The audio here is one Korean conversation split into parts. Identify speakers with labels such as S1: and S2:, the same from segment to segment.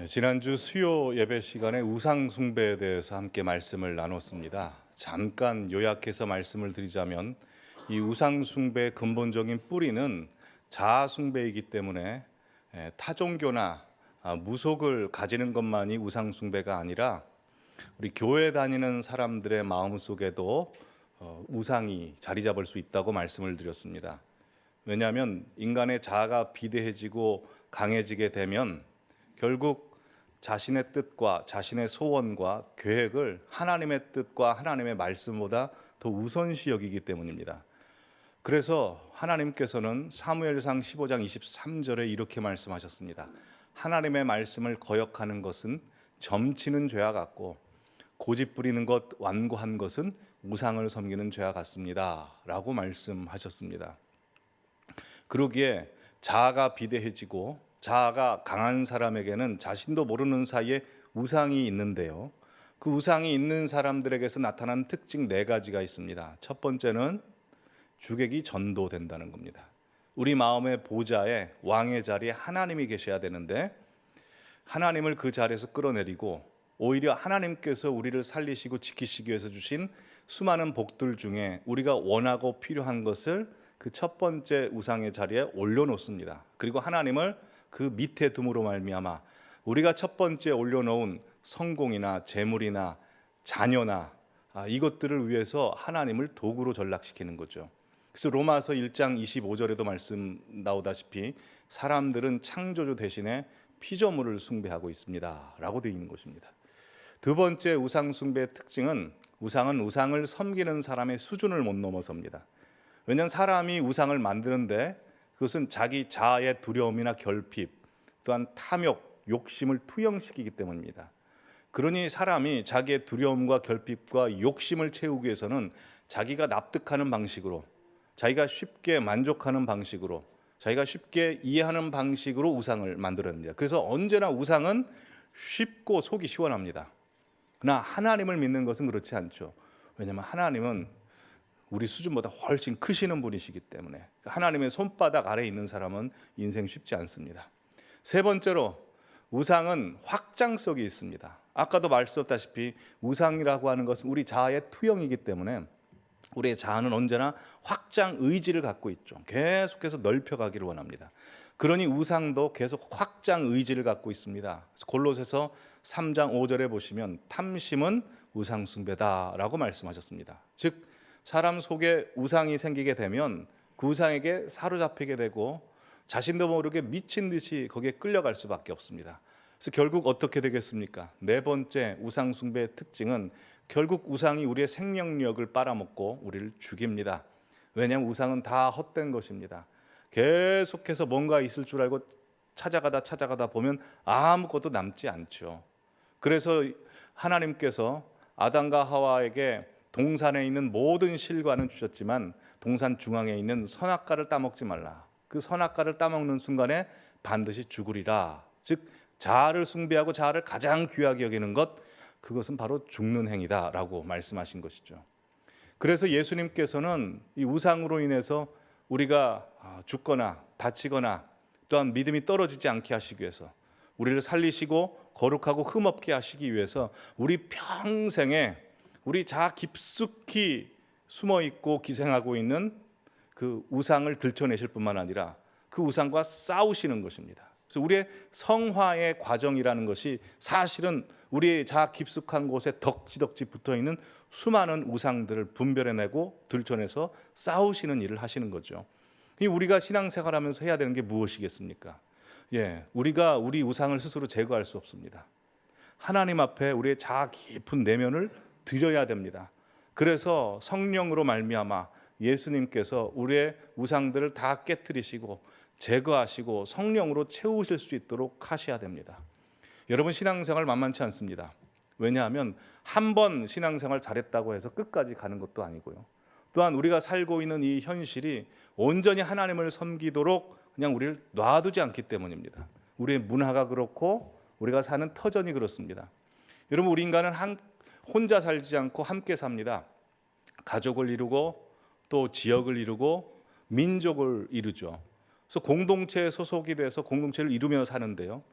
S1: 지난주 수요 예배 시간에 우상 숭배에 대해서 함께 말씀을 나눴습니다. 잠깐 요약해서 말씀을 드리자면 이 우상 숭배의 근본적인 뿌리는 자아 숭배이기 때문에 타 종교나 무속을 가지는 것만이 우상 숭배가 아니라 우리 교회 다니는 사람들의 마음 속에도 우상이 자리 잡을 수 있다고 말씀을 드렸습니다. 왜냐하면 인간의 자아가 비대해지고 강해지게 되면 결국 자신의 뜻과 자신의 소원과 계획을 하나님의 뜻과 하나님의 말씀보다 더 우선시 여기기 때문입니다. 그래서 하나님께서는 사무엘상 15장 23절에 이렇게 말씀하셨습니다. 하나님의 말씀을 거역하는 것은 점치는 죄와 같고 고집 부리는 것 완고한 것은 우상을 섬기는 죄와 같습니다 라고 말씀하셨습니다. 그러기에 자아가 비대해지고 자아가 강한 사람에게는 자신도 모르는 사이에 우상이 있는데요. 그 우상이 있는 사람들에게서 나타나는 특징 4가지가 있습니다. 첫 번째는 주객이 전도된다는 겁니다. 우리 마음의 보좌에 왕의 자리에 하나님이 계셔야 되는데 하나님을 그 자리에서 끌어내리고 오히려 하나님께서 우리를 살리시고 지키시기 위해서 주신 수많은 복들 중에 우리가 원하고 필요한 것을 그 첫 번째 우상의 자리에 올려놓습니다. 그리고 하나님을 그 밑에 둠으로 말미암아 우리가 첫 번째 올려놓은 성공이나 재물이나 자녀나 이것들을 위해서 하나님을 도구로 전락시키는 거죠. 그래서 로마서 1장 25절에도 말씀 나오다시피 사람들은 창조주 대신에 피조물을 숭배하고 있습니다 라고 되어 있는 것입니다. 두 번째 우상 숭배의 특징은 우상은 우상을 섬기는 사람의 수준을 못 넘어섭니다. 왜냐하면 사람이 우상을 만드는데 그것은 자기 자아의 두려움이나 결핍 또한 탐욕, 욕심을 투영시키기 때문입니다. 그러니 사람이 자기의 두려움과 결핍과 욕심을 채우기 위해서는 자기가 납득하는 방식으로 자기가 쉽게 만족하는 방식으로 자기가 쉽게 이해하는 방식으로 우상을 만들어냅니다. 그래서 언제나 우상은 쉽고 속이 시원합니다. 그러나 하나님을 믿는 것은 그렇지 않죠. 왜냐하면 하나님은 우리 수준보다 훨씬 크시는 분이시기 때문에 하나님의 손바닥 아래에 있는 사람은 인생 쉽지 않습니다. 세 번째로 우상은 확장성이 있습니다. 아까도 말씀드렸다시피 우상이라고 하는 것은 우리 자아의 투영이기 때문에 우리의 자아는 언제나 확장 의지를 갖고 있죠. 계속해서 넓혀가기를 원합니다. 그러니 우상도 계속 확장 의지를 갖고 있습니다. 그래서 골로새서 3장 5절에 보시면 탐심은 우상 숭배다라고 말씀하셨습니다. 즉 사람 속에 우상이 생기게 되면 그 우상에게 사로잡히게 되고 자신도 모르게 미친 듯이 거기에 끌려갈 수밖에 없습니다. 그래서 결국 어떻게 되겠습니까? 네 번째 우상 숭배의 특징은 결국 우상이 우리의 생명력을 빨아먹고 우리를 죽입니다. 왜냐하면 우상은 다 헛된 것입니다. 계속해서 뭔가 있을 줄 알고 찾아가다 보면 아무것도 남지 않죠. 그래서 하나님께서 아담과 하와에게 동산에 있는 모든 실과는 주셨지만 동산 중앙에 있는 선악과를 따먹지 말라. 그 선악과를 따먹는 순간에 반드시 죽으리라. 즉 자아를 숭배하고 자아를 가장 귀하게 여기는 것, 그것은 바로 죽는 행위다라고 말씀하신 것이죠. 그래서 예수님께서는 이 우상으로 인해서 우리가 죽거나 다치거나 또한 믿음이 떨어지지 않게 하시기 위해서 우리를 살리시고 거룩하고 흠없게 하시기 위해서 우리 평생에 우리 자아 깊숙이 숨어있고 기생하고 있는 그 우상을 들춰내실 뿐만 아니라 그 우상과 싸우시는 것입니다. 그래서 우리의 성화의 과정이라는 것이 사실은 우리의 자아 깊숙한 곳에 덕지덕지 붙어있는 수많은 우상들을 분별해내고 들춰내서 싸우시는 일을 하시는 거죠. 우리가 신앙생활하면서 해야 되는 게 무엇이겠습니까? 우리가 우리 우상을 스스로 제거할 수 없습니다. 하나님 앞에 우리의 자아 깊은 내면을 드려야 됩니다. 그래서 성령으로 말미암아 예수님께서 우리의 우상들을 다 깨뜨리시고 제거하시고 성령으로 채우실 수 있도록 하셔야 됩니다. 여러분 신앙생활 만만치 않습니다. 왜냐하면 한 번 신앙생활 잘했다고 해서 끝까지 가는 것도 아니고요. 또한 우리가 살고 있는 이 현실이 온전히 하나님을 섬기도록 그냥 우리를 놔두지 않기 때문입니다. 우리의 문화가 그렇고 우리가 사는 터전이 그렇습니다. 여러분 우리 인간은 혼자 살지 않고 함께 삽니다. 가족을 이루고 또 지역을 이루고 민족을 이루죠. 그래서 공동체에 소속이 돼서 공동체를 이루며 사는데요.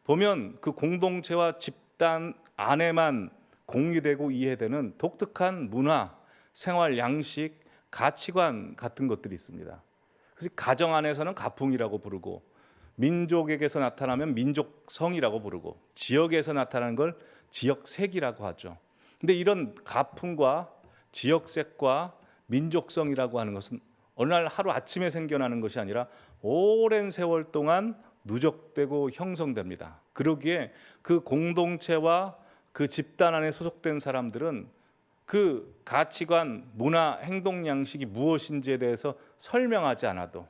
S1: 보면 그 공동체와 집단 안에만 공유되고 이해되는 독특한 문화, 생활 양식, 가치관 같은 것들이 있습니다. 그래서 가정 안에서는 가풍이라고 부르고, 민족에게서 나타나면 민족성이라고 부르고, 지역에서 나타나는 걸 지역색이라고 하죠. 근데 이런 가풍과 지역색과 민족성이라고 하는 것은 어느 날 하루 아침에 생겨나는 것이 아니라 오랜 세월 동안 누적되고 형성됩니다. 그러기에 그 공동체와 그 집단 안에 소속된 사람들은 그 가치관, 문화, 행동 양식이 무엇인지에 대해서 설명하지 않아도,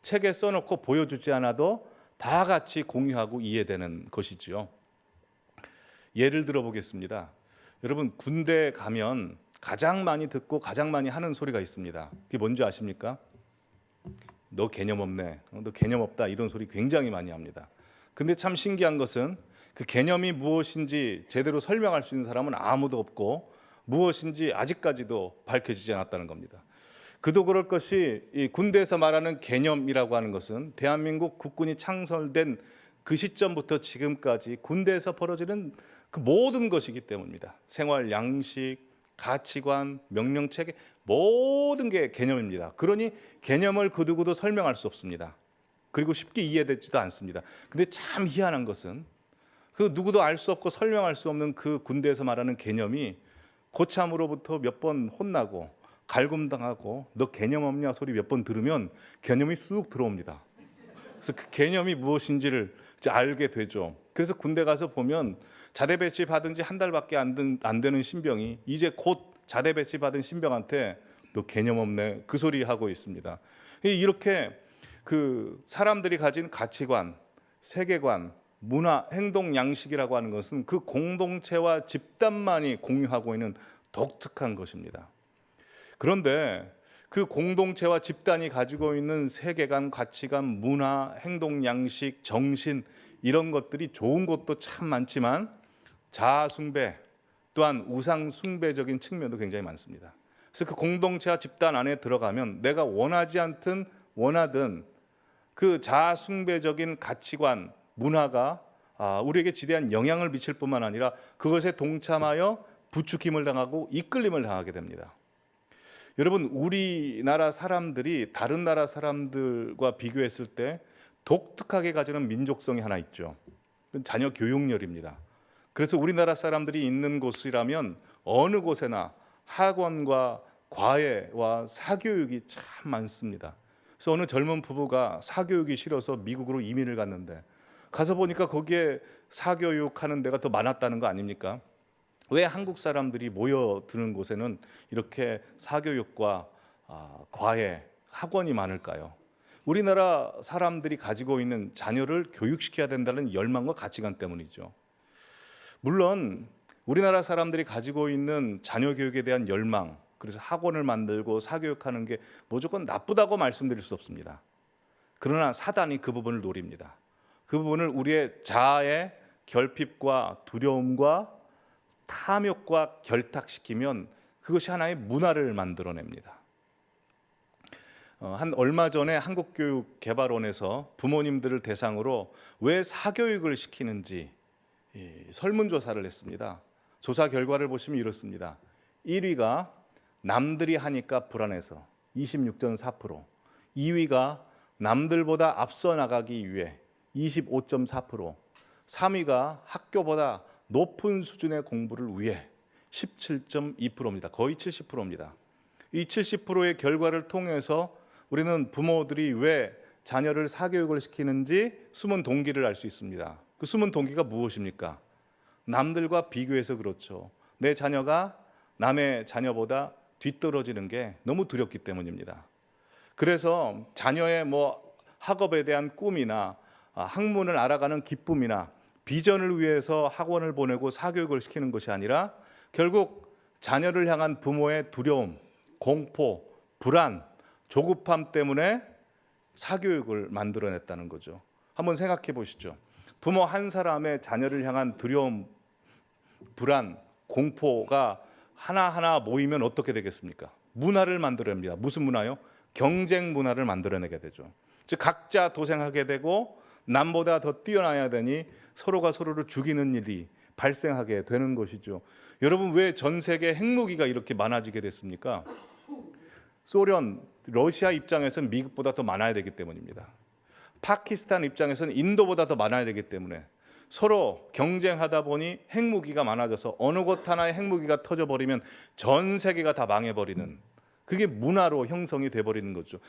S1: 책에 써놓고 보여주지 않아도 다 같이 공유하고 이해되는 것이지요. 예를 들어 보겠습니다. 여러분, 군대 가면 가장 많이 듣고 가장 많이 하는 소리가 있습니다. 그게 뭔지 아십니까? 너 개념 없네, 너 개념 없다, 이런 소리 굉장히 많이 합니다. 근데 참 신기한 것은 그 개념이 무엇인지 제대로 설명할 수 있는 사람은 아무도 없고, 무엇인지 아직까지도 밝혀지지 않았다는 겁니다. 그도 그럴 것이 이 군대에서 말하는 개념이라고 하는 것은 대한민국 국군이 창설된 그 시점부터 지금까지 군대에서 벌어지는 그 모든 것이기 때문입니다. 생활 양식, 가치관, 명령 체계, 모든 게 개념입니다. 그러니 개념을 그두고도 설명할 수 없습니다. 그리고 쉽게 이해되지도 않습니다. 근데 참 희한한 것은 그 누구도 알 수 없고 설명할 수 없는 그 군대에서 말하는 개념이 고참으로부터 몇 번 혼나고 갈굼당하고 너 개념 없냐 소리 몇 번 들으면 개념이 쑥 들어옵니다. 그래서 그 개념이 무엇인지를 이제 알게 되죠. 그래서 군대 가서 보면 자대 배치 받은 지 한 달밖에 안 되는 신병이 이제 곧 자대 배치 받은 신병한테 너 개념 없네 그 소리 하고 있습니다. 이렇게 그 사람들이 가진 가치관, 세계관, 문화, 행동 양식이라고 하는 것은 그 공동체와 집단만이 공유하고 있는 독특한 것입니다. 그런데 그 공동체와 집단이 가지고 있는 세계관, 가치관, 문화, 행동 양식, 정신, 이런 것들이 좋은 것도 참 많지만 자아 숭배 또한 우상 숭배적인 측면도 굉장히 많습니다. 그래서 그 공동체와 집단 안에 들어가면 내가 원하지 않든 원하든 그 자아 숭배적인 가치관, 문화가 우리에게 지대한 영향을 미칠 뿐만 아니라 그것에 동참하여 부추김을 당하고 이끌림을 당하게 됩니다. 여러분, 우리나라 사람들이 다른 나라 사람들과 비교했을 때 독특하게 가지는 민족성이 하나 있죠. 자녀 교육열입니다. 그래서 우리나라 사람들이 있는 곳이라면 어느 곳에나 학원과 과외와 사교육이 참 많습니다. 그래서 어느 젊은 부부가 사교육이 싫어서 미국으로 이민을 갔는데 가서 보니까 거기에 사교육하는 데가 더 많았다는 거 아닙니까? 왜 한국 사람들이 모여드는 곳에는 이렇게 사교육과 과외, 학원이 많을까요? 우리나라 사람들이 가지고 있는 자녀를 교육시켜야 된다는 열망과 가치관 때문이죠. 물론 우리나라 사람들이 가지고 있는 자녀 교육에 대한 열망, 그래서 학원을 만들고 사교육하는 게 무조건 나쁘다고 말씀드릴 수 없습니다. 그러나 사단이 그 부분을 노립니다. 그 부분을 우리의 자아의 결핍과 두려움과 탐욕과 결탁시키면 그것이 하나의 문화를 만들어냅니다. 얼마 전에 한국교육개발원에서 부모님들을 대상으로 왜 사교육을 시키는지 설문조사를 했습니다. 조사 결과를 보시면 이렇습니다. 1위가 남들이 하니까 불안해서 26.4%, 2위가 남들보다 앞서 나가기 위해 25.4%, 3위가 학교보다 높은 수준의 공부를 위해 17.2%입니다. 거의 70%입니다. 이 70%의 결과를 통해서 우리는 부모들이 왜 자녀를 사교육을 시키는지 숨은 동기를 알 수 있습니다. 그 숨은 동기가 무엇입니까? 남들과 비교해서 그렇죠. 내 자녀가 남의 자녀보다 뒤떨어지는 게 너무 두렵기 때문입니다. 그래서 자녀의 학업에 대한 꿈이나 학문을 알아가는 기쁨이나 비전을 위해서 학원을 보내고 사교육을 시키는 것이 아니라 결국 자녀를 향한 부모의 두려움, 공포, 불안, 조급함 때문에 사교육을 만들어냈다는 거죠. 한번 생각해 보시죠. 부모 한 사람의 자녀를 향한 두려움, 불안, 공포가 하나하나 모이면 어떻게 되겠습니까? 문화를 만들어냅니다. 무슨 문화요? 경쟁 문화를 만들어내게 되죠. 즉 각자 도생하게 되고 남보다 더 뛰어나야 되니 서로가 서로를 죽이는 일이 발생하게 되는 것이죠. 여러분, 왜 전 세계 핵무기가 이렇게 많아지게 됐습니까? 소련, 러시아 입장에서는 미국보다 더 많아야 되기 때문입니다. 파키스탄 입장에서는 인도보다 더 많아야 되기 때문에 서로 경쟁하다 보니 핵무기가 많아져서 어느 곳 하나의 핵무기가 터져버리면 전 세계가 다 망해버리는, 그게 문화로 형성이 돼버리는 거죠.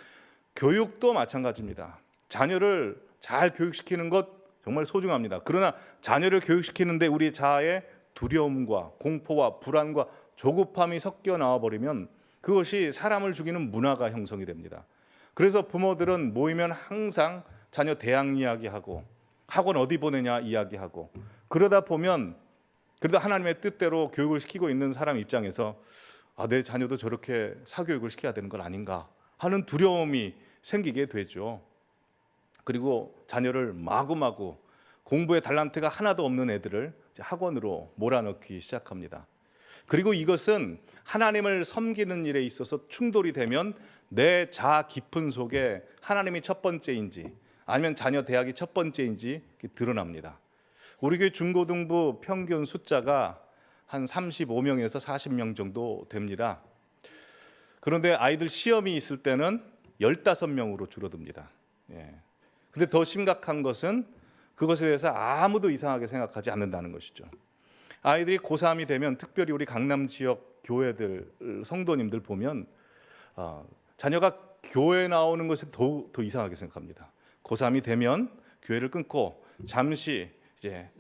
S1: 교육도 마찬가지입니다. 자녀를 잘 교육시키는 것 정말 소중합니다. 그러나 자녀를 교육시키는데 우리 자아의 두려움과 공포와 불안과 조급함이 섞여 나와버리면 그것이 사람을 죽이는 문화가 형성이 됩니다. 그래서 부모들은 모이면 항상 자녀 대학 이야기하고 학원 어디 보내냐 이야기하고, 그러다 보면 그래도 하나님의 뜻대로 교육을 시키고 있는 사람 입장에서 내 자녀도 저렇게 사교육을 시켜야 되는 건 아닌가 하는 두려움이 생기게 되죠. 그리고 자녀를 마구마구 공부에 달란트가 하나도 없는 애들을 학원으로 몰아넣기 시작합니다. 그리고 이것은 하나님을 섬기는 일에 있어서 충돌이 되면 내 자아 깊은 속에 하나님이 첫 번째인지 아니면 자녀 대학이 첫 번째인지 드러납니다. 우리 교회 중고등부 평균 숫자가 한 35명에서 40명 정도 됩니다. 그런데 아이들 시험이 있을 때는 15명으로 줄어듭니다. 근데 더 심각한 것은 그것에 대해서 아무도 이상하게 생각하지 않는다는 것이죠. 아이들이 고3이 되면 특별히 우리 강남 지역 교회들 성도님들 보면 자녀가 교회 나오는 것을 더 이상하게 생각합니다. 고3이 되면 교회를 끊고 잠시 이제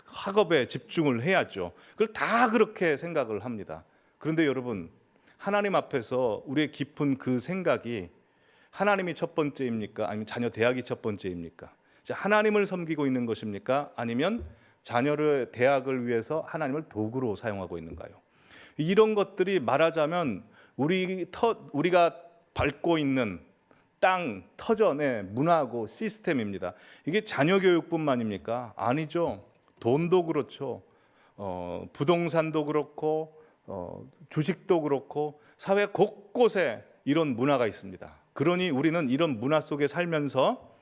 S1: 학업에 집중을 해야죠. 그걸 다 그렇게 생각을 합니다. 그런데 여러분, 하나님 앞에서 우리의 깊은 그 생각이 하나님이 첫 번째입니까? 아니면 자녀 대학이 첫 번째입니까? 하나님을 섬기고 있는 것입니까? 아니면 자녀를 대학을 위해서 하나님을 도구로 사용하고 있는가요? 이런 것들이 말하자면 우리가 밟고 있는 땅, 터전의 문화고 시스템입니다. 이게 자녀 교육뿐만입니까? 아니죠. 돈도 그렇죠. 부동산도 그렇고 주식도 그렇고 사회 곳곳에 이런 문화가 있습니다. 그러니 우리는 이런 문화 속에 살면서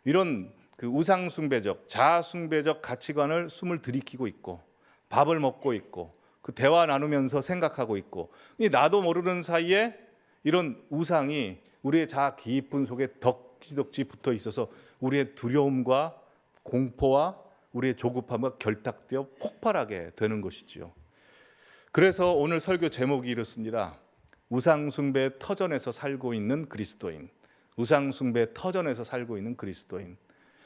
S1: 이런 그 우상숭배적, 자아숭배적 가치관을 숨을 들이키고 있고 밥을 먹고 있고 그 대화 나누면서 생각하고 있고, 나도 모르는 사이에 이런 우상이 우리의 자아 깊은 속에 덕지덕지 붙어 있어서 우리의 두려움과 공포와 우리의 조급함과 결탁되어 폭발하게 되는 것이지요. 그래서 오늘 설교 제목이 이렇습니다. 우상숭배의 터전에서 살고 있는 그리스도인. 우상숭배의 터전에서 살고 있는 그리스도인.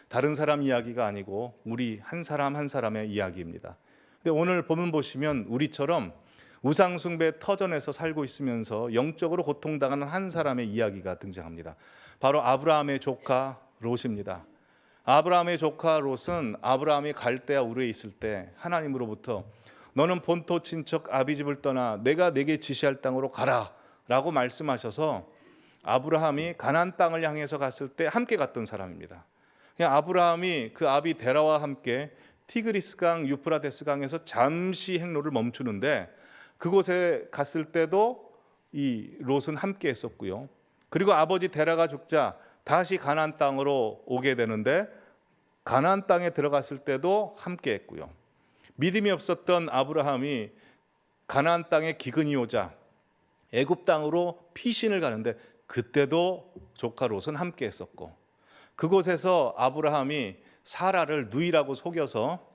S1: 다른 사람 이야기가 아니고 우리 한 사람 한 사람의 이야기입니다. 근데 오늘 본문 보시면 우리처럼 우상숭배의 터전에서 살고 있으면서 영적으로 고통당하는 한 사람의 이야기가 등장합니다. 바로 아브라함의 조카 롯입니다. 아브라함의 조카 롯은 아브라함이 갈대아 우르에 있을 때 하나님으로부터 너는 본토 친척 아비집을 떠나 내가 내게 지시할 땅으로 가라 라고 말씀하셔서 아브라함이 가나안 땅을 향해서 갔을 때 함께 갔던 사람입니다. 아브라함이 그 아비 데라와 함께 티그리스강 유프라테스 강에서 잠시 행로를 멈추는데 그곳에 갔을 때도 이 롯은 함께 했었고요. 그리고 아버지 데라가 죽자 다시 가나안 땅으로 오게 되는데 가나안 땅에 들어갔을 때도 함께 했고요. 믿음이 없었던 아브라함이 가나안 땅에 기근이 오자 애굽 땅으로 피신을 가는데 그때도 조카 롯은 함께 했었고, 그곳에서 아브라함이 사라를 누이라고 속여서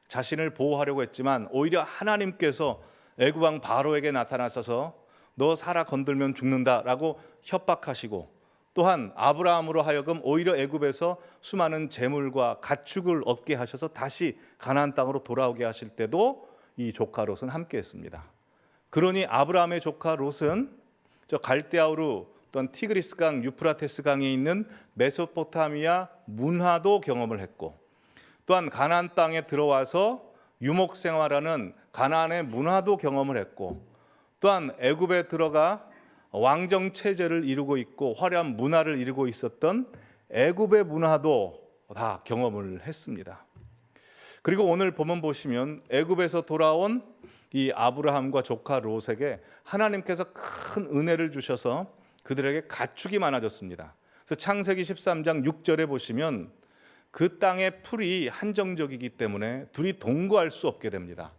S1: 자신을 보호하려고 했지만 오히려 하나님께서 애굽 왕 바로에게 나타나셔서 너 사라 건들면 죽는다라고 협박하시고, 또한 아브라함으로 하여금 오히려 애굽에서 수많은 재물과 가축을 얻게 하셔서 다시 가나안 땅으로 돌아오게 하실 때도 이 조카 롯은 함께 했습니다. 그러니 아브라함의 조카 롯은 저 갈대아우르 또한 티그리스강 유프라테스 강에 있는 메소포타미아 문화도 경험을 했고, 또한 가나안 땅에 들어와서 유목 생활하는 가나안의 문화도 경험을 했고, 또한 애굽에 들어가 왕정 체제를 이루고 있고 화려한 문화를 이루고 있었던 애굽의 문화도 다 경험을 했습니다. 그리고 오늘 본문 보시면 애굽에서 돌아온 이 아브라함과 조카 롯에게 하나님께서 큰 은혜를 주셔서 그들에게 가축이 많아졌습니다. 그래서 창세기 13장 6절에 보시면 그 땅의 풀이 한정적이기 때문에 둘이 동거할 수 없게 됩니다.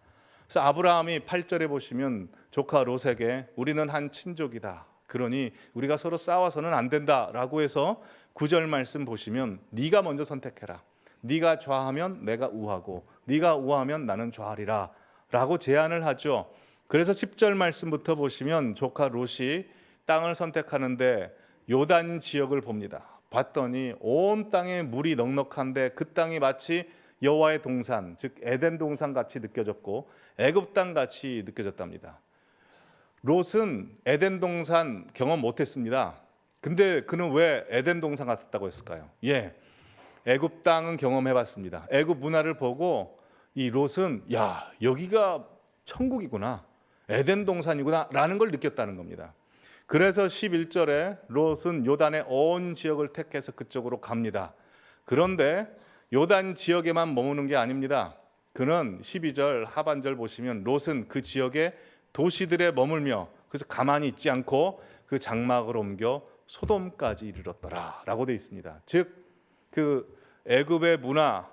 S1: 그래서 아브라함이 8절에 보시면 조카 롯에게 우리는 한 친족이다. 그러니 우리가 서로 싸워서는 안 된다라고 해서 9절 말씀 보시면 네가 먼저 선택해라. 네가 좌하면 내가 우하고 네가 우하면 나는 좌하리라 라고 제안을 하죠. 그래서 10절 말씀부터 보시면 조카 롯이 땅을 선택하는데 요단 지역을 봅니다. 봤더니 온 땅에 물이 넉넉한데 그 땅이 마치 여호와의 동산, 즉 에덴 동산 같이 느껴졌고 애굽 땅 같이 느껴졌답니다. 롯은 에덴 동산 경험 못했습니다. 근데 그는 왜 에덴 동산 같았다고 했을까요? 애굽 땅은 경험해봤습니다. 애굽 문화를 보고 이 롯은 야, 여기가 천국이구나, 에덴 동산이구나 라는 걸 느꼈다는 겁니다. 그래서 11절에 롯은 요단의 온 지역을 택해서 그쪽으로 갑니다. 그런데 요단 지역에만 머무는 게 아닙니다. 그는 12절 하반절 보시면 롯은 그 지역의 도시들에 머물며 그래서 가만히 있지 않고 그 장막을 옮겨 소돔까지 이르렀더라 라고 되어 있습니다. 즉 그 애굽의 문화를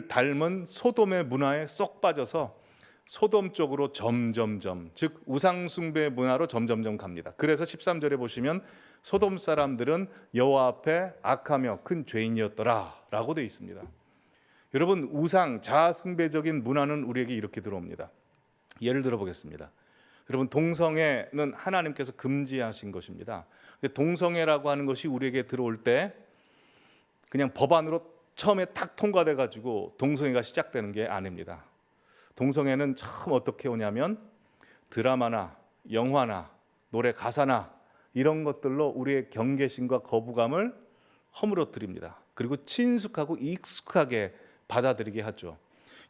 S1: 닮은 소돔의 문화에 쏙 빠져서 소돔 쪽으로 점점점, 즉 우상 숭배 문화로 점점점 갑니다. 그래서 13절에 보시면 소돔 사람들은 여호와 앞에 악하며 큰 죄인이었더라라고 되어 있습니다. 여러분, 우상 자아 숭배적인 문화는 우리에게 이렇게 들어옵니다. 예를 들어 보겠습니다. 여러분, 동성애는 하나님께서 금지하신 것입니다. 동성애라고 하는 것이 우리에게 들어올 때 그냥 법안으로 처음에 탁 통과돼 가지고 동성애가 시작되는 게 아닙니다. 동성애는 처음 어떻게 오냐면 드라마나 영화나 노래 가사나 이런 것들로 우리의 경계심과 거부감을 허물어뜨립니다. 그리고 친숙하고 익숙하게 받아들이게 하죠.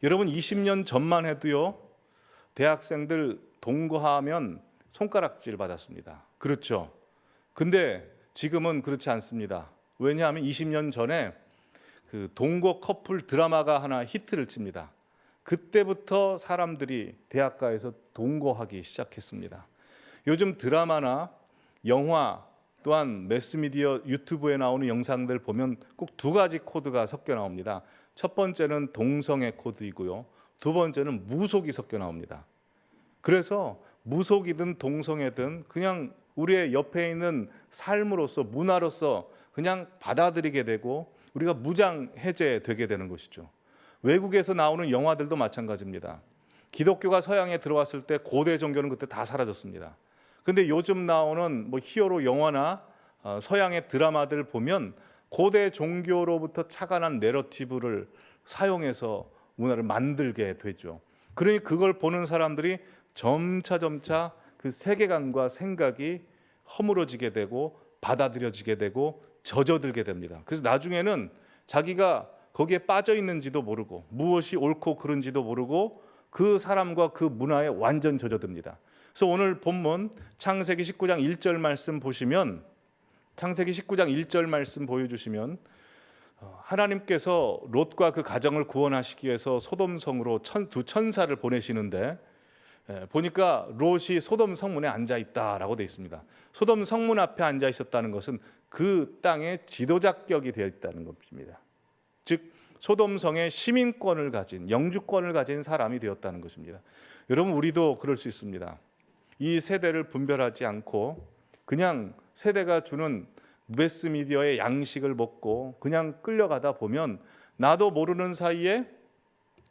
S1: 여러분, 20년 전만 해도요, 대학생들 동거하면 손가락질 받았습니다. 그렇죠. 근데 지금은 그렇지 않습니다. 왜냐하면 20년 전에 그 동거 커플 드라마가 하나 히트를 칩니다. 그때부터 사람들이 대학가에서 동거하기 시작했습니다. 요즘 드라마나 영화 또한 매스미디어 유튜브에 나오는 영상들 보면 꼭 두 가지 코드가 섞여 나옵니다. 첫 번째는 동성애 코드이고요, 두 번째는 무속이 섞여 나옵니다. 그래서 무속이든 동성애든 그냥 우리의 옆에 있는 삶으로서, 문화로서 그냥 받아들이게 되고 우리가 무장 해제되게 되는 것이죠. 외국에서 나오는 영화들도 마찬가지입니다. 기독교가 서양에 들어왔을 때 고대 종교는 그때 다 사라졌습니다. 근데 요즘 나오는 히어로 영화나 서양의 드라마들 보면 고대 종교로부터 착안한 내러티브를 사용해서 문화를 만들게 되죠. 그러니 그걸 보는 사람들이 점차 그 세계관과 생각이 허물어지게 되고 받아들여지게 되고 젖어들게 됩니다. 그래서 나중에는 자기가 거기에 빠져 있는지도 모르고 무엇이 옳고 그른지도 모르고 그 사람과 그 문화에 완전 젖어듭니다. 그래서 오늘 본문 창세기 19장 1절 말씀 보시면, 창세기 19장 1절 말씀 보여주시면 하나님께서 롯과 그 가정을 구원하시기 위해서 소돔성으로 두 천사를 보내시는데 보니까 롯이 소돔 성문에 앉아 있다라고 되어 있습니다. 소돔 성문 앞에 앉아 있었다는 것은 그 땅의 지도자격이 되어 있다는 것입니다. 즉 소돔성의 시민권을 가진, 영주권을 가진 사람이 되었다는 것입니다. 여러분, 우리도 그럴 수 있습니다. 이 세대를 분별하지 않고 그냥 세대가 주는 매스미디어의 양식을 먹고 그냥 끌려가다 보면 나도 모르는 사이에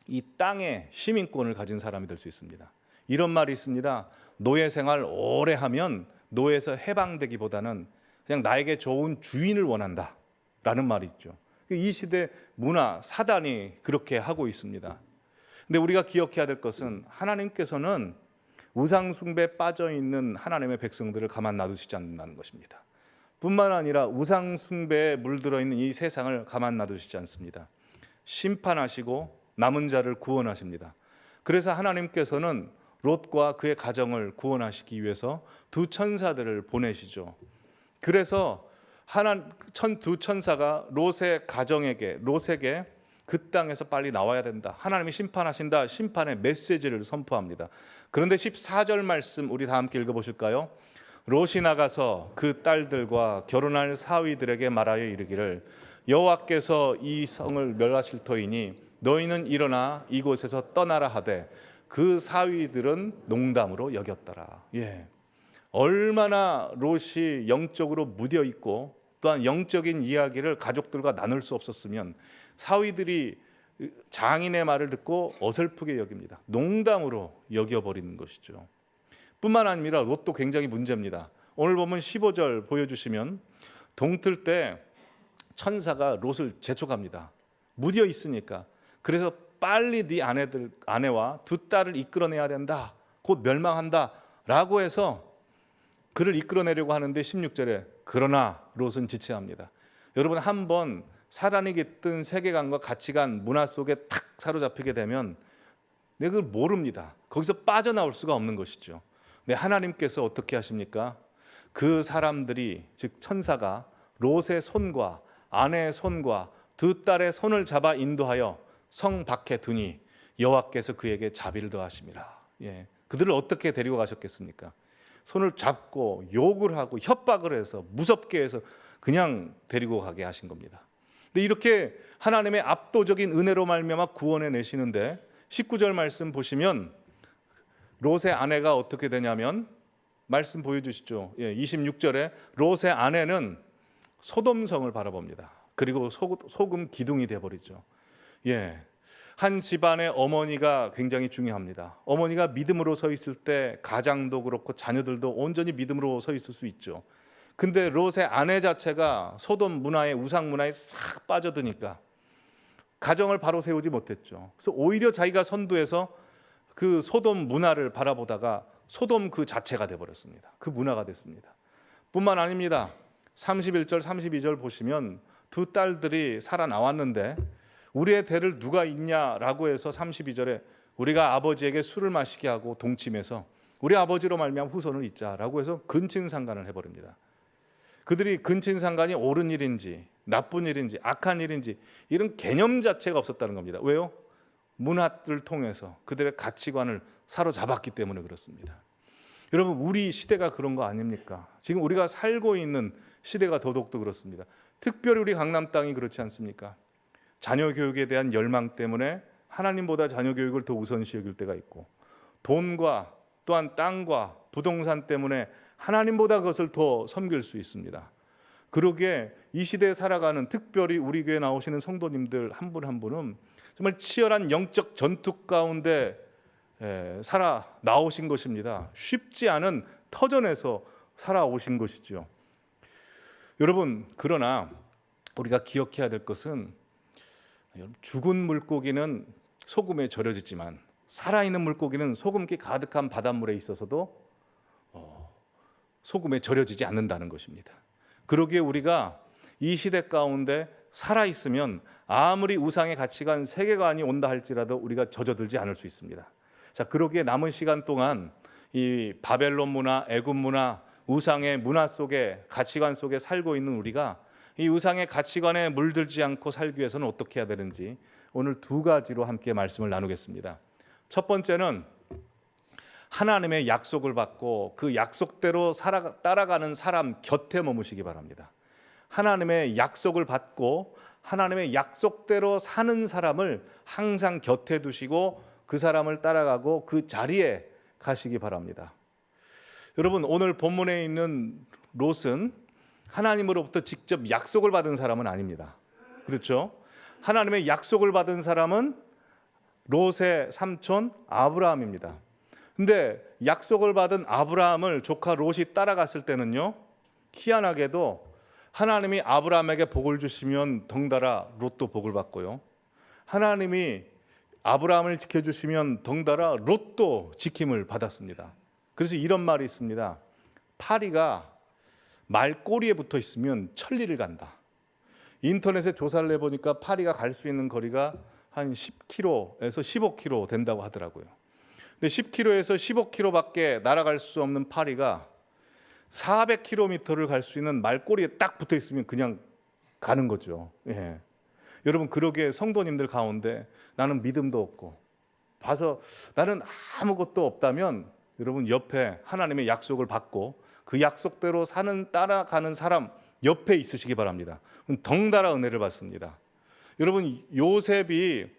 S1: 이 땅의 시민권을 가진 사람이 될 수 있습니다. 이런 말이 있습니다. 노예 생활 오래 하면 노예에서 해방되기보다는 그냥 나에게 좋은 주인을 원한다 라는 말이 있죠. 이 시대 문화, 사단이 그렇게 하고 있습니다. 근데 우리가 기억해야 될 것은 하나님께서는 우상 숭배에 빠져 있는 하나님의 백성들을 가만 놔두시지 않는다는 것입니다. 뿐만 아니라 우상 숭배에 물들어 있는 이 세상을 가만 놔두시지 않습니다. 심판하시고 남은 자를 구원하십니다. 그래서 하나님께서는 롯과 그의 가정을 구원하시기 위해서 두 천사들을 보내시죠. 그래서 두 천사가 롯의 가정에게, 롯에게 그 땅에서 빨리 나와야 된다, 하나님이 심판하신다, 심판의 메시지를 선포합니다. 그런데 14절 말씀 우리 다 함께 읽어보실까요? 롯이 나가서 그 딸들과 결혼할 사위들에게 말하여 이르기를 여호와께서 이 성을 멸하실 터이니 너희는 일어나 이곳에서 떠나라 하되 그 사위들은 농담으로 여겼더라. 예. 얼마나 롯이 영적으로 무뎌 있고 또한 영적인 이야기를 가족들과 나눌 수 없었으면 사위들이 장인의 말을 듣고 어설프게 여깁니다. 농담으로 여겨버리는 것이죠. 뿐만 아니라 롯도 굉장히 문제입니다. 오늘 보면 15절 보여주시면 동틀 때 천사가 롯을 재촉합니다. 무뎌 있으니까. 그래서 빨리 네 아내와 두 딸을 이끌어내야 된다. 곧 멸망한다 라고 해서 그를 이끌어내려고 하는데 16절에 그러나 롯은 지체합니다. 여러분 한번 사단이 깃든 세계관과 가치관, 문화 속에 탁 사로잡히게 되면 내가 그걸 모릅니다. 거기서 빠져나올 수가 없는 것이죠. 근데 하나님께서 어떻게 하십니까? 그 사람들이 즉 천사가 롯의 손과 아내의 손과 두 딸의 손을 잡아 인도하여 성 밖에 두니 여호와께서 그에게 자비를 더하심이라. 예, 그들을 어떻게 데리고 가셨겠습니까? 손을 잡고 욕을 하고 협박을 해서 무섭게 해서 그냥 데리고 가게 하신 겁니다. 근데 이렇게 하나님의 압도적인 은혜로 말미암아 구원해 내시는데 19절 말씀 보시면 롯의 아내가 어떻게 되냐면 말씀 보여주시죠. 예, 26절에 롯의 아내는 소돔성을 바라봅니다. 그리고 소금 기둥이 되어버리죠. 예, 한 집안의 어머니가 굉장히 중요합니다. 어머니가 믿음으로 서 있을 때 가장도 그렇고 자녀들도 온전히 믿음으로 서 있을 수 있죠. 근데 롯의 아내 자체가 소돔 문화에 우상 문화에 싹 빠져드니까 가정을 바로 세우지 못했죠. 그래서 오히려 자기가 선두에서 그 소돔 문화를 바라보다가 소돔 그 자체가 돼버렸습니다. 그 문화가 됐습니다. 뿐만 아닙니다. 31절 32절 보시면 두 딸들이 살아나왔는데 우리의 대를 누가 잇냐라고 해서 32절에 우리가 아버지에게 술을 마시게 하고 동침해서 우리 아버지로 말미암아 후손을 잇자라고 해서 근친상간을 해버립니다. 그들이 근친상간이 옳은 일인지 나쁜 일인지 악한 일인지 이런 개념 자체가 없었다는 겁니다. 왜요? 문화를 통해서 그들의 가치관을 사로잡았기 때문에 그렇습니다. 여러분 우리 시대가 그런 거 아닙니까? 지금 우리가 살고 있는 시대가 더더욱도 그렇습니다. 특별히 우리 강남 땅이 그렇지 않습니까? 자녀 교육에 대한 열망 때문에 하나님보다 자녀 교육을 더 우선시 여길 때가 있고 돈과 또한 땅과 부동산 때문에 하나님보다 그것을 더 섬길 수 있습니다. 그러기에 이 시대에 살아가는 특별히 우리 교회 나오시는 성도님들 한 분 한 분은 정말 치열한 영적 전투 가운데 살아 나오신 것입니다. 쉽지 않은 터전에서 살아오신 것이죠. 여러분 그러나 우리가 기억해야 될 것은 죽은 물고기는 소금에 절여지지만 살아있는 물고기는 소금기 가득한 바닷물에 있어서도 소금에 절여지지 않는다는 것입니다. 그러기에 우리가 이 시대 가운데 살아있으면 아무리 우상의 가치관, 세계관이 온다 할지라도 우리가 젖어들지 않을 수 있습니다. 자, 그러기에 남은 시간 동안 이 바벨론 문화, 애굽 문화, 우상의 문화 속에 가치관 속에 살고 있는 우리가 이 우상의 가치관에 물들지 않고 살기 위해서는 어떻게 해야 되는지 오늘 두 가지로 함께 말씀을 나누겠습니다. 첫 번째는 하나님의 약속을 받고 그 약속대로 따라가는 사람 곁에 머무시기 바랍니다. 하나님의 약속을 받고 하나님의 약속대로 사는 사람을 항상 곁에 두시고 그 사람을 따라가고 그 자리에 가시기 바랍니다. 여러분 오늘 본문에 있는 롯은 하나님으로부터 직접 약속을 받은 사람은 아닙니다. 그렇죠? 하나님의 약속을 받은 사람은 롯의 삼촌 아브라함입니다. 근데 약속을 받은 아브라함을 조카 롯이 따라갔을 때는요, 희한하게도 하나님이 아브라함에게 복을 주시면 덩달아 롯도 복을 받고요, 하나님이 아브라함을 지켜주시면 덩달아 롯도 지킴을 받았습니다. 그래서 이런 말이 있습니다. 파리가 말꼬리에 붙어 있으면 천리를 간다. 인터넷에 조사를 해보니까 파리가 갈 수 있는 거리가 한 10km에서 15km 된다고 하더라고요. 근데 10km에서 15km밖에 날아갈 수 없는 파리가 400km를 갈 수 있는 말꼬리에 딱 붙어 있으면 그냥 가는 거죠. 예. 여러분 그러기에 성도님들 가운데 나는 믿음도 없고 봐서 나는 아무것도 없다면 여러분 옆에 하나님의 약속을 받고 그 약속대로 따라가는 사람 옆에 있으시기 바랍니다. 덩달아 은혜를 받습니다. 여러분, 요셉이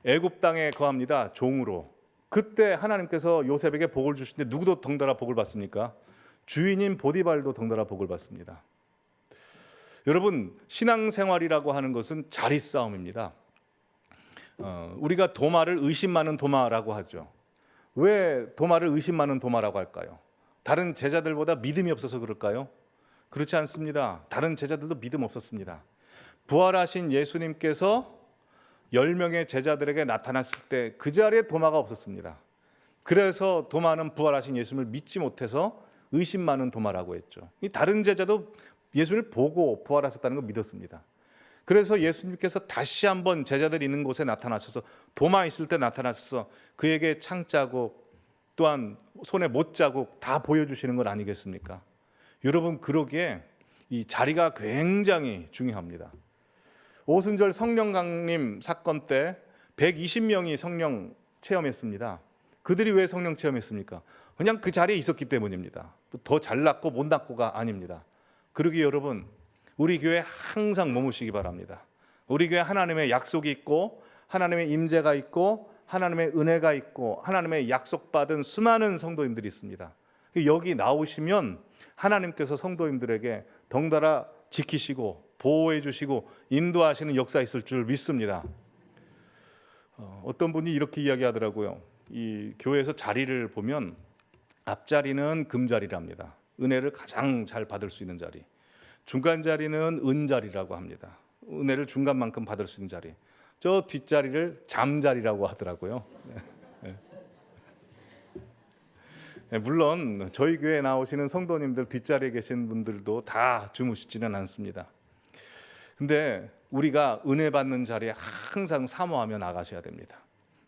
S1: 애굽 땅에 거합니다. 종으로. 그때 하나님께서 요셉에게 복을 주실 때 누구도 덩달아 복을 받습니까? 주인인 보디발도 덩달아 복을 받습니다. 여러분, 신앙생활이라고 하는 것은 자리 싸움입니다. 우리가 도마를 의심 많은 도마라고 하죠. 왜 도마를 의심 많은 도마라고 할까요? 다른 제자들보다 믿음이 없어서 그럴까요? 그렇지 않습니다. 다른 제자들도 믿음 없었습니다. 부활하신 예수님께서 10명의 제자들에게 나타났을 때 그 자리에 도마가 없었습니다. 그래서 도마는 부활하신 예수님을 믿지 못해서 의심 많은 도마라고 했죠. 이 다른 제자도 예수님을 보고 부활하셨다는 걸 믿었습니다. 그래서 예수님께서 다시 한번 제자들이 있는 곳에 나타나셔서 도마 있을 때 나타나셔서 그에게 창자국 또한 손에 못자국 다 보여주시는 건 아니겠습니까? 여러분, 그러기에 이 자리가 굉장히 중요합니다. 오순절 성령 강림 사건 때 120명이 성령 체험했습니다. 그들이 왜 성령 체험했습니까? 그냥 그 자리에 있었기 때문입니다. 더 잘났고 못났고가 아닙니다. 그러기 여러분, 우리 교회 항상 머무시기 바랍니다. 우리 교회 하나님의 약속이 있고 하나님의 임재가 있고 하나님의 은혜가 있고 하나님의 약속받은 수많은 성도님들이 있습니다. 여기 나오시면 하나님께서 성도님들에게 덩달아 지키시고 보호해 주시고 인도하시는 역사 있을 줄 믿습니다. 어떤 분이 이렇게 이야기하더라고요. 이 교회에서 자리를 보면 앞자리는 금자리랍니다. 은혜를 가장 잘 받을 수 있는 자리. 중간 자리는 은자리라고 합니다. 은혜를 중간만큼 받을 수 있는 자리. 저 뒷자리를 잠자리라고 하더라고요. 물론 저희 교회에 나오시는 성도님들 뒷자리에 계신 분들도 다 주무시지는 않습니다. 근데 우리가 은혜 받는 자리에 항상 사모하며 나가셔야 됩니다.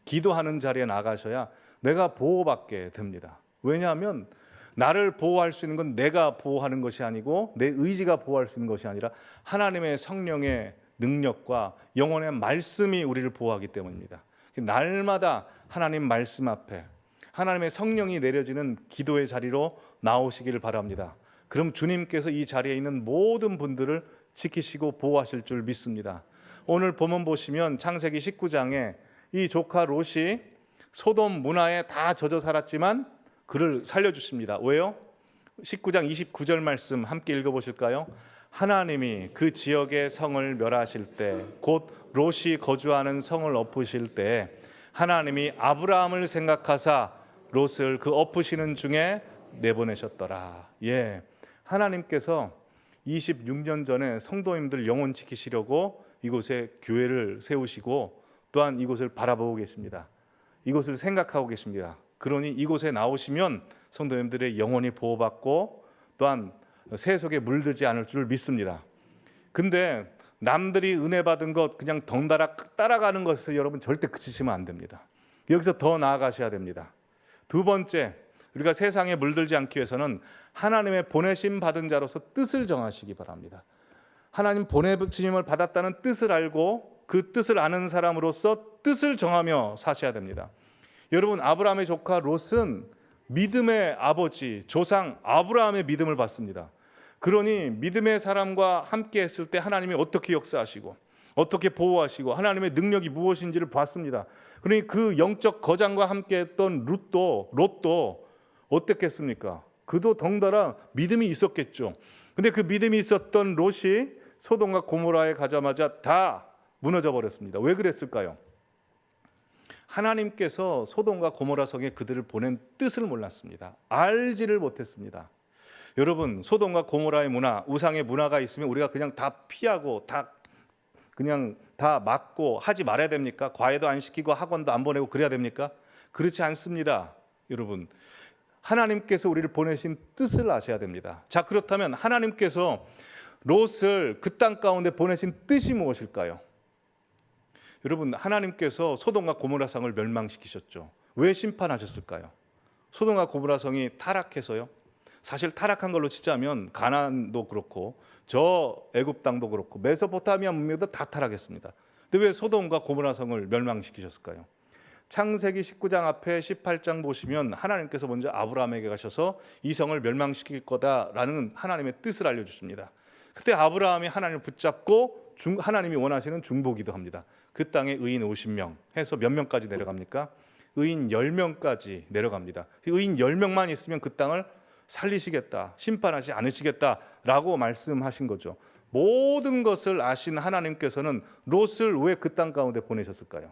S1: 기도하는 자리에 나가셔야 내가 보호받게 됩니다. 왜냐하면 나를 보호할 수 있는 건 내가 보호하는 것이 아니고 내 의지가 보호할 수 있는 것이 아니라 하나님의 성령의 능력과 영혼의 말씀이 우리를 보호하기 때문입니다. 날마다 하나님 말씀 앞에 하나님의 성령이 내려지는 기도의 자리로 나오시기를 바랍니다. 그럼 주님께서 이 자리에 있는 모든 분들을 지키시고 보호하실 줄 믿습니다. 오늘 본문 보시면 창세기 19장에 이 조카 롯이 소돔 문화에 다 젖어 살았지만 그를 살려주십니다. 왜요? 19장 29절 말씀 함께 읽어보실까요? 하나님이 그 지역의 성을 멸하실 때 곧 롯이 거주하는 성을 엎으실 때 하나님이 아브라함을 생각하사 롯을 그 엎으시는 중에 내보내셨더라. 예, 하나님께서 26년 전에 성도님들 영혼 지키시려고 이곳에 교회를 세우시고 또한 이곳을 바라보고 계십니다. 이곳을 생각하고 계십니다. 그러니 이곳에 나오시면 성도님들의 영혼이 보호받고 또한 세속에 물들지 않을 줄 믿습니다. 근데 남들이 은혜 받은 것 그냥 덩달아 따라가는 것을 여러분 절대 그치시면 안 됩니다. 여기서 더 나아가셔야 됩니다. 두 번째, 우리가 세상에 물들지 않기 위해서는 하나님의 보내심 받은 자로서 뜻을 정하시기 바랍니다. 하나님 보내심을 받았다는 뜻을 알고 그 뜻을 아는 사람으로서 뜻을 정하며 사셔야 됩니다. 여러분, 아브라함의 조카 롯은 믿음의 아버지, 조상 아브라함의 믿음을 받습니다. 그러니 믿음의 사람과 함께 했을 때 하나님이 어떻게 역사하시고 어떻게 보호하시고 하나님의 능력이 무엇인지를 봤습니다. 그러니 그 영적 거장과 함께 했던 롯도 어땠겠습니까? 그도 덩달아 믿음이 있었겠죠. 근데 그 믿음이 있었던 롯이 소돔과 고모라에 가자마자 다 무너져 버렸습니다. 왜 그랬을까요? 하나님께서 소돔과 고모라 성에 그들을 보낸 뜻을 몰랐습니다. 알지를 못했습니다. 여러분, 소돔과 고모라의 문화, 우상의 문화가 있으면 우리가 그냥 다 피하고 그냥 다 막고 하지 말아야 됩니까? 과외도 안 시키고 학원도 안 보내고 그래야 됩니까? 그렇지 않습니다. 여러분, 하나님께서 우리를 보내신 뜻을 아셔야 됩니다. 자, 그렇다면 하나님께서 롯을 그 땅 가운데 보내신 뜻이 무엇일까요? 여러분, 하나님께서 소돔과 고모라 성을 멸망시키셨죠. 왜 심판하셨을까요? 소돔과 고모라 성이 타락해서요. 사실 타락한 걸로 치자면 가나안도 그렇고 저 애굽 땅도 그렇고 메소포타미아 문명도 다 타락했습니다. 근데 왜 소돔과 고모라 성을 멸망시키셨을까요? 창세기 19장 앞에 18장 보시면 하나님께서 먼저 아브라함에게 가셔서 이 성을 멸망시킬 거다라는 하나님의 뜻을 알려주십니다. 그때 아브라함이 하나님을 붙잡고 하나님이 원하시는 중보기도 합니다. 그 땅에 의인 50명 해서 몇 명까지 내려갑니까? 의인 10명까지 내려갑니다. 의인 10명만 있으면 그 땅을 살리시겠다, 심판하지 않으시겠다라고 말씀하신 거죠. 모든 것을 아신 하나님께서는 롯을 왜 그 땅 가운데 보내셨을까요?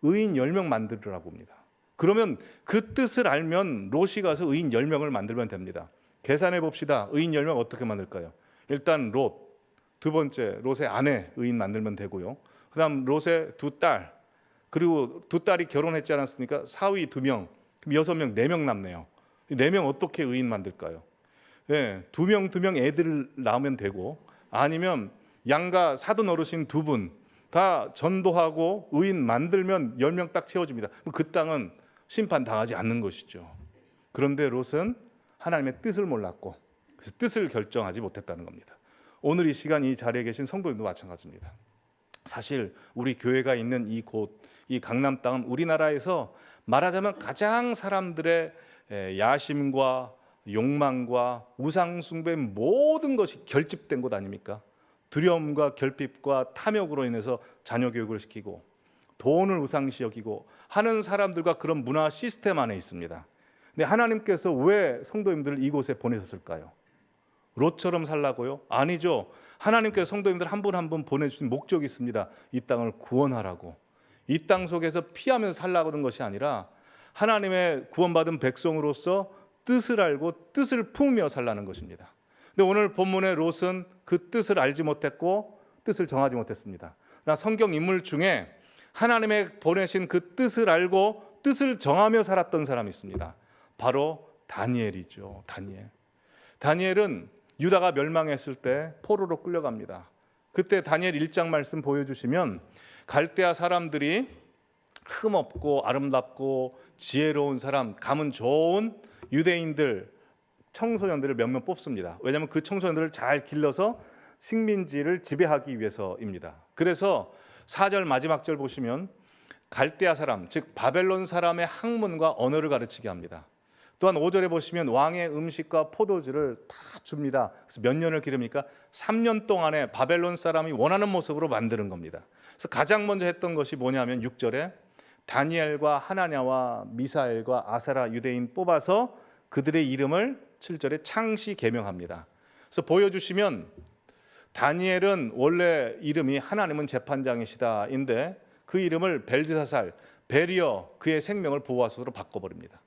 S1: 의인 10명 만들으라고 합니다. 그러면 그 뜻을 알면 롯이 가서 의인 10명을 만들면 됩니다. 계산해 봅시다. 의인 10명 어떻게 만들까요? 일단 롯, 두 번째 롯의 아내 의인 만들면 되고요. 그다음 롯의 두 딸, 그리고 두 딸이 결혼했지 않았습니까? 사위 2명, 그럼 6명, 4명 남네요. 4명 어떻게 의인 만들까요? 예, 2명 애들을 낳으면 되고, 아니면 양가 사돈 어르신 2분 다 전도하고 의인 만들면 10명 딱 채워집니다. 그 땅은 심판 당하지 않는 것이죠. 그런데 롯은 하나님의 뜻을 몰랐고 그래서 뜻을 결정하지 못했다는 겁니다. 오늘 이 시간 이 자리에 계신 성도님도 마찬가지입니다. 사실 우리 교회가 있는 이 강남 땅은 우리나라에서 말하자면 가장 사람들의 야심과 욕망과 우상 숭배 모든 것이 결집된 곳 아닙니까? 두려움과 결핍과 탐욕으로 인해서 자녀 교육을 시키고 돈을 우상시 여기고 하는 사람들과 그런 문화 시스템 안에 있습니다. 근데 하나님께서 왜 성도님들을 이곳에 보내셨을까요? 롯처럼 살라고요? 아니죠. 하나님께서 성도님들 한 분 한 분 보내주신 목적이 있습니다. 이 땅을 구원하라고. 이 땅 속에서 피하면서 살라고 하는 것이 아니라 하나님의 구원받은 백성으로서 뜻을 알고 뜻을 품으며 살라는 것입니다. 근데 오늘 본문의 롯은 그 뜻을 알지 못했고 뜻을 정하지 못했습니다. 그러나 성경 인물 중에 하나님의 보내신 그 뜻을 알고 뜻을 정하며 살았던 사람이 있습니다. 바로 다니엘이죠. 다니엘은 유다가 멸망했을 때 포로로 끌려갑니다. 그때 다니엘 1장 말씀 보여주시면 갈대아 사람들이 흠없고 아름답고 지혜로운 사람, 가문 좋은 유대인들, 청소년들을 몇몇 뽑습니다. 왜냐하면 그 청소년들을 잘 길러서 식민지를 지배하기 위해서입니다. 그래서 4절 마지막 절 보시면 갈대아 사람, 즉 바벨론 사람의 학문과 언어를 가르치게 합니다. 또한 5절에 보시면 왕의 음식과 포도주를 다 줍니다. 그래서 몇 년을 기릅니까? 3년 동안에 바벨론 사람이 원하는 모습으로 만드는 겁니다. 그래서 가장 먼저 했던 것이 뭐냐면 6절에 다니엘과 하나냐와 미사엘과 아사라 유대인 뽑아서 그들의 이름을 7절에 창시 개명합니다. 그래서 보여주시면 다니엘은 원래 이름이 하나님은 재판장이시다인데 그 이름을 벨드사살, 베리어 그의 생명을 보호하소서로 바꿔버립니다.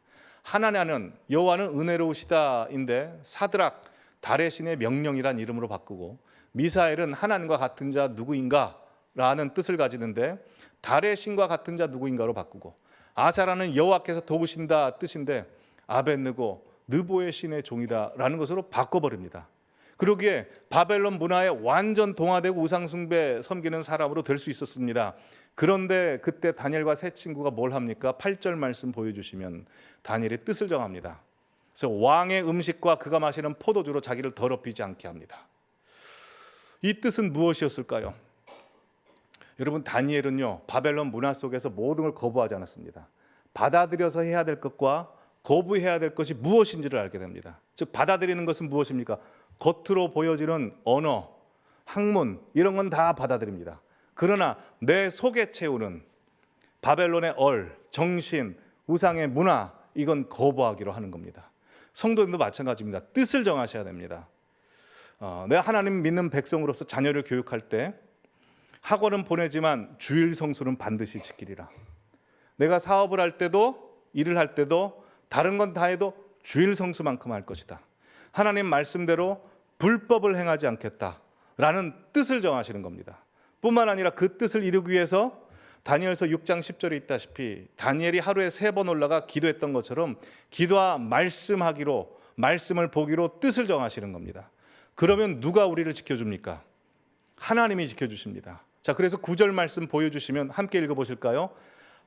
S1: 하나냐는 여호와는 은혜로우시다인데 사드락 달의 신의 명령이란 이름으로 바꾸고, 미사엘은 하나님과 같은 자 누구인가 라는 뜻을 가지는데 달의 신과 같은 자 누구인가로 바꾸고, 아사라는 여호와께서 도우신다 뜻인데 아벳느고 느보의 신의 종이다 라는 것으로 바꿔버립니다. 그러기에 바벨론 문화에 완전 동화되고 우상숭배 섬기는 사람으로 될 수 있었습니다. 그런데 그때 다니엘과 세 친구가 뭘 합니까? 8절 말씀 보여주시면 다니엘의 뜻을 정합니다. 그래서 왕의 음식과 그가 마시는 포도주로 자기를 더럽히지 않게 합니다. 이 뜻은 무엇이었을까요? 여러분, 다니엘은요 바벨론 문화 속에서 모든 걸 거부하지 않았습니다. 받아들여서 해야 될 것과 거부해야 될 것이 무엇인지를 알게 됩니다. 즉 받아들이는 것은 무엇입니까? 겉으로 보여지는 언어, 학문 이런 건 다 받아들입니다. 그러나 내 속에 채우는 바벨론의 정신, 우상의 문화 이건 거부하기로 하는 겁니다. 성도님도 마찬가지입니다. 뜻을 정하셔야 됩니다. 내가 하나님 믿는 백성으로서 자녀를 교육할 때 학원은 보내지만 주일 성수는 반드시 지키리라. 내가 사업을 할 때도 일을 할 때도 다른 건 다 해도 주일 성수만큼 할 것이다. 하나님 말씀대로 불법을 행하지 않겠다라는 뜻을 정하시는 겁니다. 뿐만 아니라 그 뜻을 이루기 위해서 다니엘서 6장 10절에 있다시피 다니엘이 하루에 3번 올라가 기도했던 것처럼 기도와 말씀하기로, 말씀을 보기로 뜻을 정하시는 겁니다. 그러면 누가 우리를 지켜줍니까? 하나님이 지켜주십니다. 자, 그래서 9절 말씀 보여주시면 함께 읽어보실까요?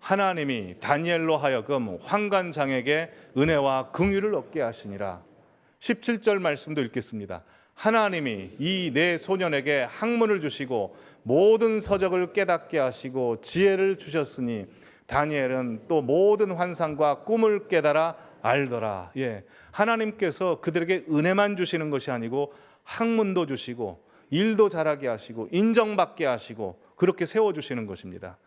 S1: 하나님이 다니엘로 하여금 환관장에게 은혜와 긍휼을 얻게 하시니라. 17절 말씀도 읽겠습니다. 하나님이 이 네 소년에게 학문을 주시고 모든 서적을 깨닫게 하시고 지혜를 주셨으니 다니엘은 또 모든 환상과 꿈을 깨달아 알더라. 하나님께서 그들에게 은혜만 주시는 것이 아니고 학문도 주시고 일도 잘하게 하시고 인정받게 하시고 그렇게 세워주시는 것입니다.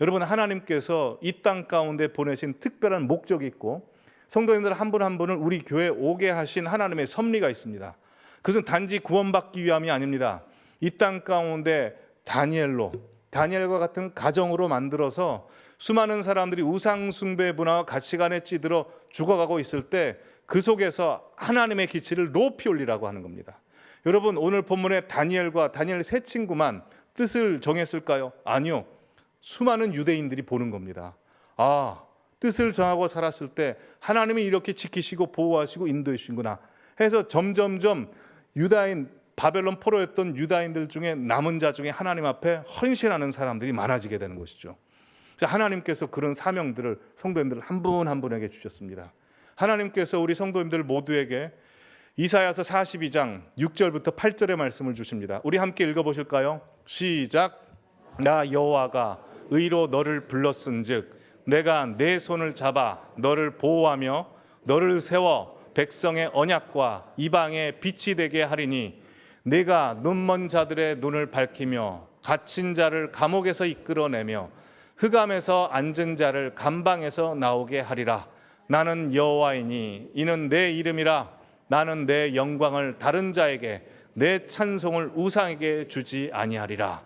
S1: 여러분, 하나님께서 이 땅 가운데 보내신 특별한 목적이 있고 성도님들 한 분 한 분을 우리 교회에 오게 하신 하나님의 섭리가 있습니다. 그것은 단지 구원받기 위함이 아닙니다. 이 땅 가운데 다니엘과 같은 가정으로 만들어서 수많은 사람들이 우상 숭배 문화와 가치관에 찌들어 죽어가고 있을 때 그 속에서 하나님의 기치를 높이 올리라고 하는 겁니다. 여러분, 오늘 본문에 다니엘과 다니엘 세 친구만 뜻을 정했을까요? 아니요. 수많은 유대인들이 보는 겁니다. 뜻을 정하고 살았을 때 하나님이 이렇게 지키시고 보호하시고 인도해 주시구나 해서 점점점 바벨론 포로였던 유다인들 중에 남은 자 중에 하나님 앞에 헌신하는 사람들이 많아지게 되는 것이죠. 하나님께서 그런 사명들을 성도님들 한 분 한 분에게 주셨습니다. 하나님께서 우리 성도님들 모두에게 이사야서 42장 6절부터 8절의 말씀을 주십니다. 우리 함께 읽어보실까요? 시작. 나 여호와가 의로 너를 불렀은즉 내가 내 손을 잡아 너를 보호하며 너를 세워 백성의 언약과 이방의 빛이 되게 하리니 내가 눈먼 자들의 눈을 밝히며 갇힌 자를 감옥에서 이끌어내며 흑암에서 앉은 자를 감방에서 나오게 하리라. 나는 여호와이니 이는 내 이름이라. 나는 내 영광을 다른 자에게 내 찬송을 우상에게 주지 아니하리라.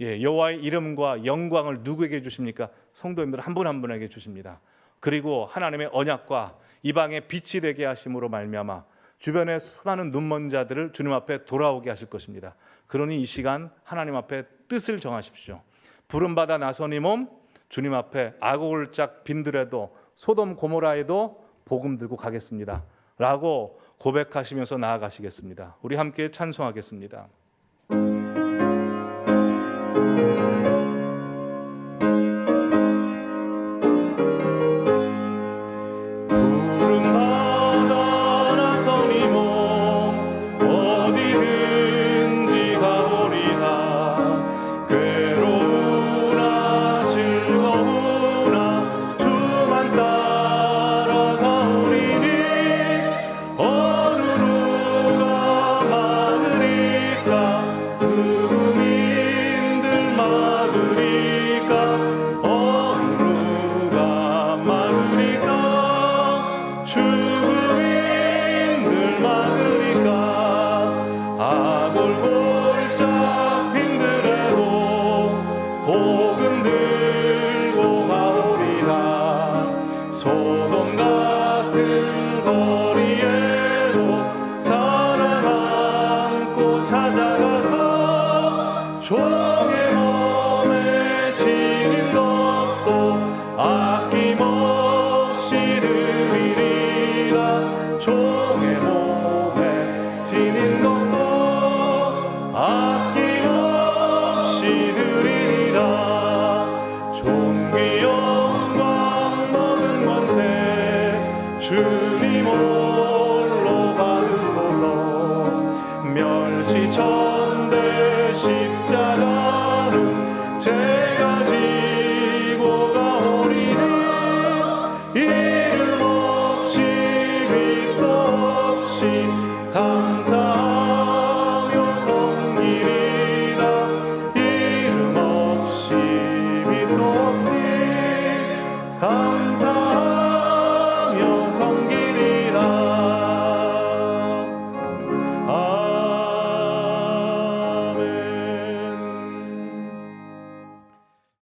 S1: 여호와의 이름과 영광을 누구에게 주십니까? 성도님들 한 분 한 분에게 주십니다. 그리고 하나님의 언약과 이방의 빛이 되게 하심으로 말미암아 주변의 수많은 눈먼 자들을 주님 앞에 돌아오게 하실 것입니다. 그러니 이 시간 하나님 앞에 뜻을 정하십시오. 부름받아 나선 이 몸 주님 앞에 아고글짝 빈들에도 소돔 고모라에도 복음 들고 가겠습니다 라고 고백하시면서 나아가시겠습니다. 우리 함께 찬송하겠습니다.
S2: 주